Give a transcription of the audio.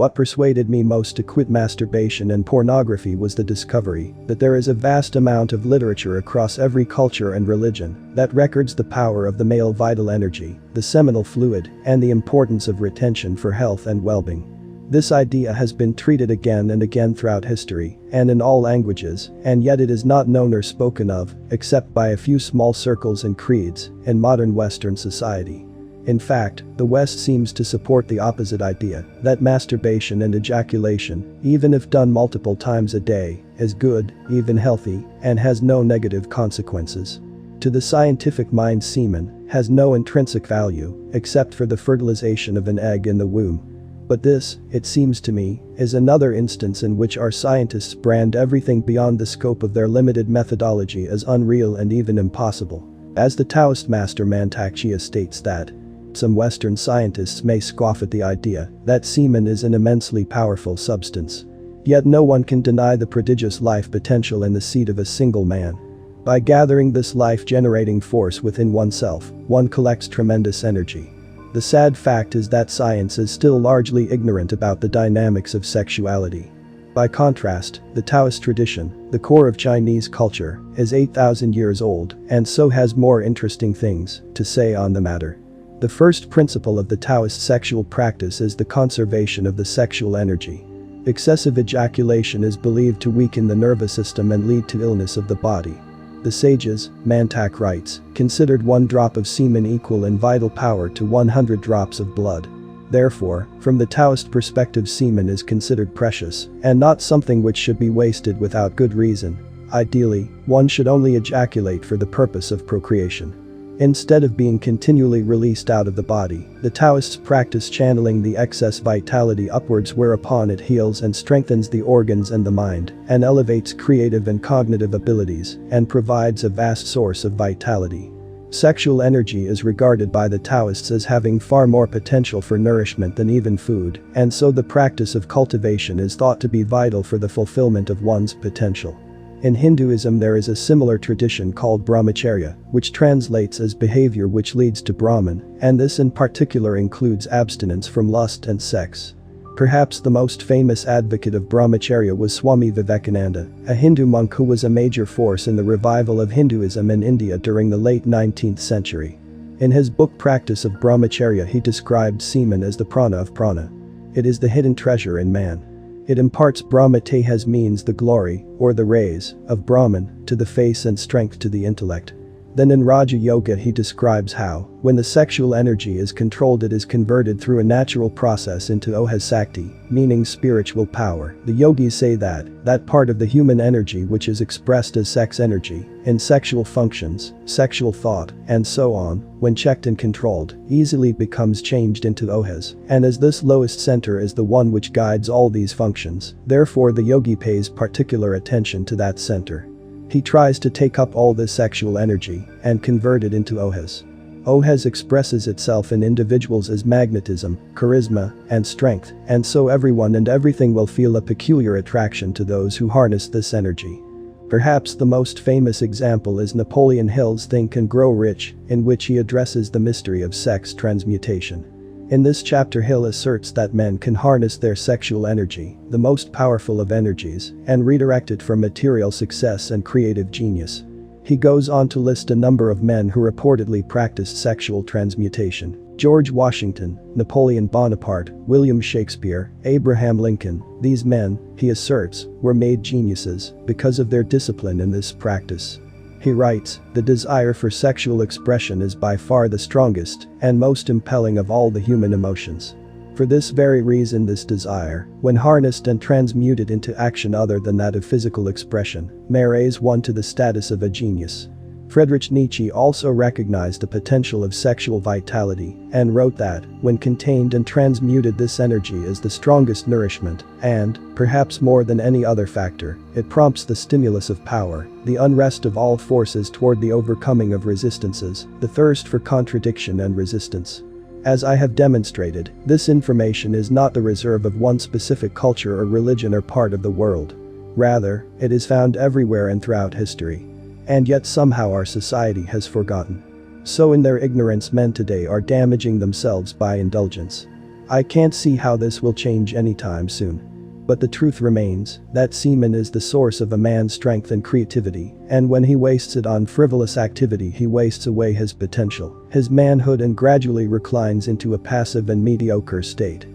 What persuaded me most to quit masturbation and pornography was the discovery that there is a vast amount of literature across every culture and religion that records the power of the male vital energy, the seminal fluid, and the importance of retention for health and well-being. This idea has been treated again and again throughout history, and in all languages, and yet it is not known or spoken of, except by a few small circles and creeds, in modern Western society. In fact, the West seems to support the opposite idea, that masturbation and ejaculation, even if done multiple times a day, is good, even healthy, and has no negative consequences. To the scientific mind, semen has no intrinsic value, except for the fertilization of an egg in the womb. But this, it seems to me, is another instance in which our scientists brand everything beyond the scope of their limited methodology as unreal and even impossible. As the Taoist master Brahmacharya states that, some Western scientists may scoff at the idea that semen is an immensely powerful substance. Yet no one can deny the prodigious life potential in the seed of a single man. By gathering this life-generating force within oneself, one collects tremendous energy. The sad fact is that science is still largely ignorant about the dynamics of sexuality. By contrast, the Taoist tradition, the core of Chinese culture, is 8,000 years old and so has more interesting things to say on the matter. The first principle of the Taoist sexual practice is the conservation of the sexual energy. Excessive ejaculation is believed to weaken the nervous system and lead to illness of the body. The sages, Mantak writes, considered 1 drop of semen equal in vital power to 100 drops of blood. Therefore, from the Taoist perspective, semen is considered precious and not something which should be wasted without good reason. Ideally, one should only ejaculate for the purpose of procreation. Instead of being continually released out of the body, the Taoists practice channeling the excess vitality upwards, whereupon it heals and strengthens the organs and the mind, and elevates creative and cognitive abilities, and provides a vast source of vitality. Sexual energy is regarded by the Taoists as having far more potential for nourishment than even food, and so the practice of cultivation is thought to be vital for the fulfillment of one's potential. In Hinduism there is a similar tradition called Brahmacharya, which translates as behavior which leads to Brahman, and this in particular includes abstinence from lust and sex. Perhaps the most famous advocate of Brahmacharya was Swami Vivekananda, a Hindu monk who was a major force in the revival of Hinduism in India during the late 19th century. In his book Practice of Brahmacharya he described semen as the prana of prana. It is the hidden treasure in man. It imparts Brahma-tejas, means the glory, or the rays, of Brahman, to the face and strength to the intellect. Then in Raja Yoga he describes how, when the sexual energy is controlled, it is converted through a natural process into Ohasakti, meaning spiritual power. The yogis say that part of the human energy which is expressed as sex energy, in sexual functions, sexual thought, and so on, when checked and controlled, easily becomes changed into Ohas, and as this lowest center is the one which guides all these functions, therefore the yogi pays particular attention to that center. He tries to take up all this sexual energy and convert it into Ohas. Ohas expresses itself in individuals as magnetism, charisma, and strength, and so everyone and everything will feel a peculiar attraction to those who harness this energy. Perhaps the most famous example is Napoleon Hill's Think and Grow Rich, in which he addresses the mystery of sex transmutation. In this chapter Hill asserts that men can harness their sexual energy, the most powerful of energies, and redirect it for material success and creative genius. He goes on to list a number of men who reportedly practiced sexual transmutation: George Washington, Napoleon Bonaparte, William Shakespeare, Abraham Lincoln. These men, he asserts, were made geniuses because of their discipline in this practice. He writes, the desire for sexual expression is by far the strongest and most impelling of all the human emotions. For this very reason this desire, when harnessed and transmuted into action other than that of physical expression, may raise one to the status of a genius. Friedrich Nietzsche also recognized the potential of sexual vitality and wrote that, when contained and transmuted, this energy is the strongest nourishment and, perhaps more than any other factor, it prompts the stimulus of power, the unrest of all forces toward the overcoming of resistances, the thirst for contradiction and resistance. As I have demonstrated, this information is not the reserve of one specific culture or religion or part of the world. Rather, it is found everywhere and throughout history. And yet somehow our society has forgotten. So in their ignorance men today are damaging themselves by indulgence. I can't see how this will change anytime soon. But the truth remains that semen is the source of a man's strength and creativity, and when he wastes it on frivolous activity he wastes away his potential, his manhood, and gradually reclines into a passive and mediocre state.